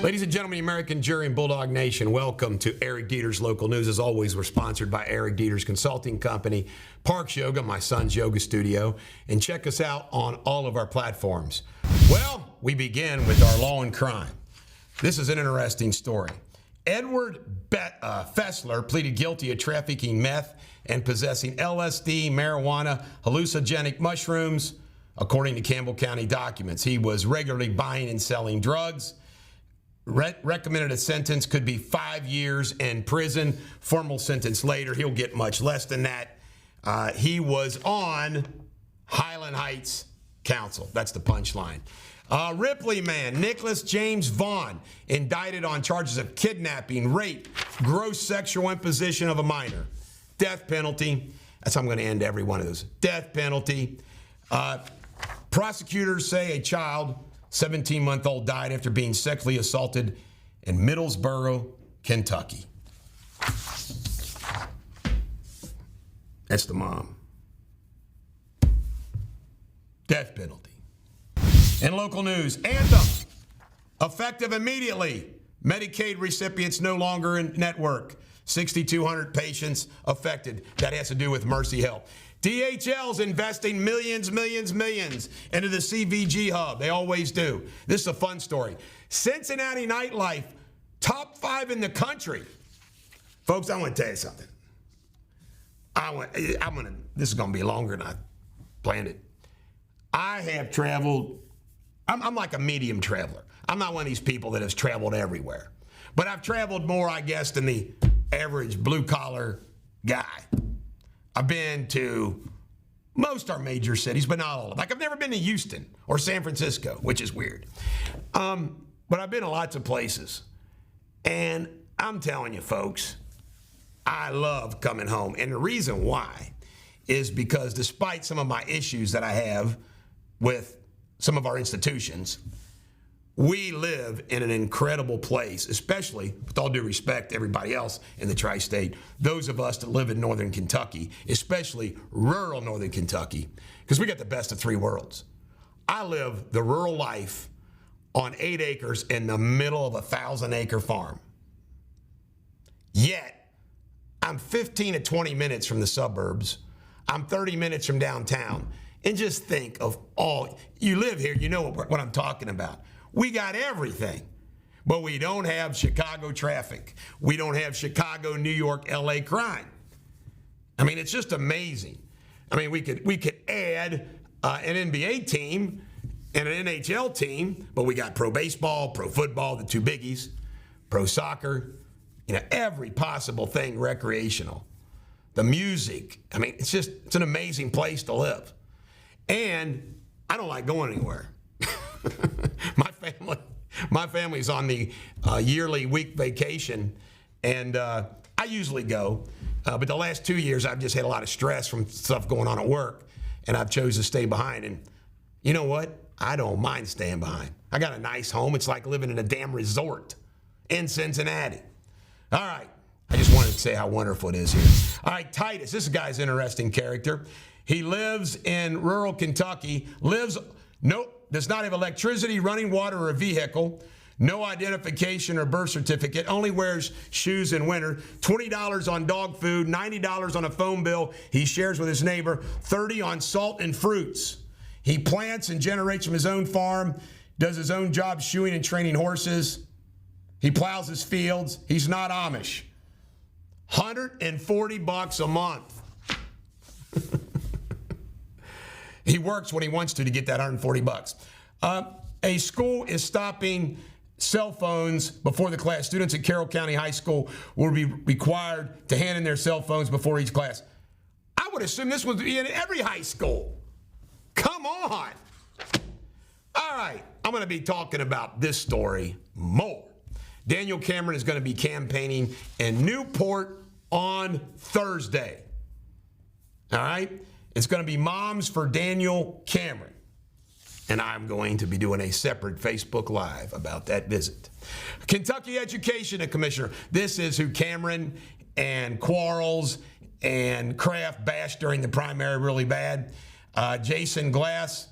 Ladies and gentlemen, American Jury and Bulldog Nation, welcome to Eric Deters Local News. As always, we're sponsored by Eric Deters Consulting Company, Parks Yoga, my son's yoga studio, and check us out on all of our platforms. Well, we begin with our law and crime. This is an interesting story. Edward Fessler pleaded guilty of trafficking meth and possessing LSD, marijuana, hallucinogenic mushrooms, according to Campbell County documents. He was regularly buying and selling drugs. Recommended a sentence could be 5 years in prison. Formal sentence later, he'll get much less than that. He was on Highland Heights Council. That's the punchline. Ripley man, Nicholas James Vaughn, indicted on charges of kidnapping, rape, gross sexual imposition of a minor. Death penalty. That's how I'm going to end every one of those. Death penalty. Prosecutors say a child, 17-month-old, died after being sexually assaulted in Middlesboro, Kentucky. That's the mom. Death penalty. In local news, Anthem, effective immediately. Medicaid recipients no longer in network. 6,200 patients affected. That has to do with Mercy Health. DHL's investing millions into the CVG hub. They always do. This is a fun story. Cincinnati nightlife, top 5 in the country. Folks, I want to tell you something. This is going to be longer than I planned it. I have traveled. I'm like a medium traveler. I'm not one of these people that has traveled everywhere. But I've traveled more, I guess, than the average blue-collar guy. I've been to most our major cities, but not all of them. Like, I've never been to Houston or San Francisco, which is weird. But I've been to lots of places. And I'm telling you, folks, I love coming home. And the reason why is because despite some of my issues that I have with some of our institutions, we live in an incredible place, especially, with all due respect to everybody else in the tri-state, those of us that live in northern Kentucky, especially rural northern Kentucky, because we got the best of 3 worlds. I live the rural life on 8 acres in the middle of a 1,000-acre farm. Yet, I'm 15 to 20 minutes from the suburbs. I'm 30 minutes from downtown. And just think of all, you live here, you know what I'm talking about. We got everything, but we don't have Chicago traffic. We don't have Chicago, New York, LA crime. I mean, it's just amazing. I mean, we could add an NBA team and an NHL team, but we got pro baseball, pro football, the 2 biggies, pro soccer, every possible thing recreational. The music. I mean, it's an amazing place to live. And I don't like going anywhere. My family's on the yearly week vacation, and I usually go. But the last 2 years, I've just had a lot of stress from stuff going on at work, and I've chosen to stay behind. And you know what? I don't mind staying behind. I got a nice home. It's like living in a damn resort in Cincinnati. All right. I just wanted to say how wonderful it is here. All right, Titus. This guy's an interesting character. He lives in rural Kentucky. Does not have electricity, running water, or a vehicle. No identification or birth certificate. Only wears shoes in winter. $20 on dog food. $90 on a phone bill he shares with his neighbor. $30 on salt and fruits. He plants and generates from his own farm. Does his own job shoeing and training horses. He plows his fields. He's not Amish. $140 a month. He works when he wants to get that $140. A school is stopping cell phones before the class. Students at Carroll County High School will be required to hand in their cell phones before each class. I would assume this would be in every high school. Come on. All right, I'm going to be talking about this story more. Daniel Cameron is going to be campaigning in Newport on Thursday. All right? It's going to be Moms for Daniel Cameron. And I'm going to be doing a separate Facebook Live about that visit. Kentucky Education Commissioner. This is who Cameron and Quarles and Kraft bashed during the primary really bad. Jason Glass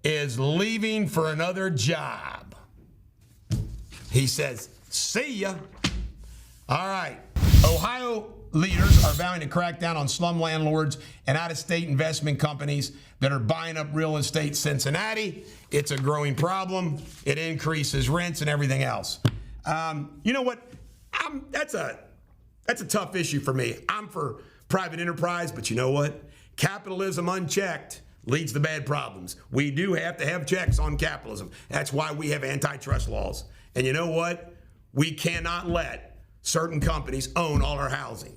is leaving for another job. He says, see ya. All right. Ohio leaders are vowing to crack down on slum landlords and out-of-state investment companies that are buying up real estate in Cincinnati. It's a growing problem. It increases rents and everything else. You know what? That's a tough issue for me. I'm for private enterprise, but you know what? Capitalism unchecked leads to bad problems. We do have to have checks on capitalism. That's why we have antitrust laws. And you know what? We cannot let certain companies own all our housing.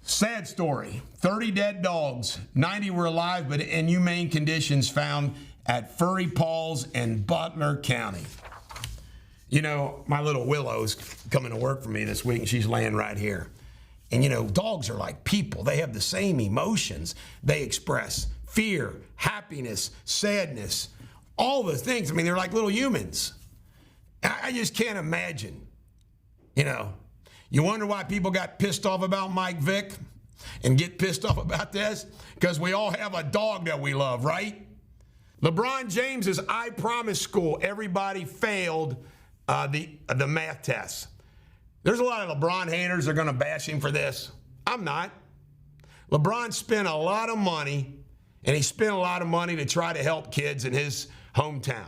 Sad story. 30 dead dogs. 90 were alive, but in inhumane conditions found at Furry Paws in Butler County. You know, my little Willow's coming to work for me this week, and she's laying right here. And, you know, dogs are like people. They have the same emotions. They express fear, happiness, sadness, all the things. I mean, they're like little humans. I just can't imagine. You know, you wonder why people got pissed off about Mike Vick and get pissed off about this? Because we all have a dog that we love, right? LeBron James's I Promise School, everybody failed the math tests. There's a lot of LeBron haters that are going to bash him for this. I'm not. LeBron spent a lot of money, and he spent a lot of money to try to help kids in his hometown.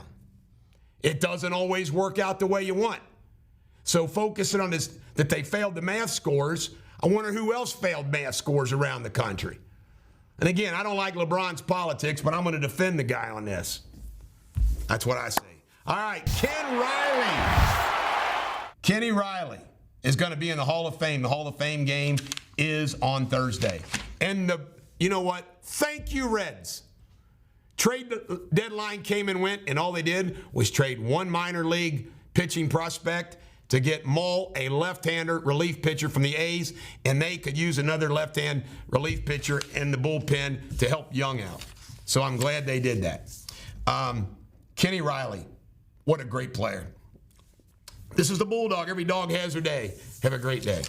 It doesn't always work out the way you want. So focusing on this, that they failed the math scores, I wonder who else failed math scores around the country. And again, I don't like LeBron's politics, but I'm going to defend the guy on this. That's what I say. All right, Kenny Riley is going to be in the Hall of Fame. The Hall of Fame game is on Thursday. And you know what? Thank you, Reds. Trade deadline came and went, and all they did was trade one minor league pitching prospect to get Mull, a left-hander relief pitcher from the A's, and they could use another left-hand relief pitcher in the bullpen to help Young out. So I'm glad they did that. Kenny Riley, what a great player. This is the Bulldog. Every dog has their day. Have a great day.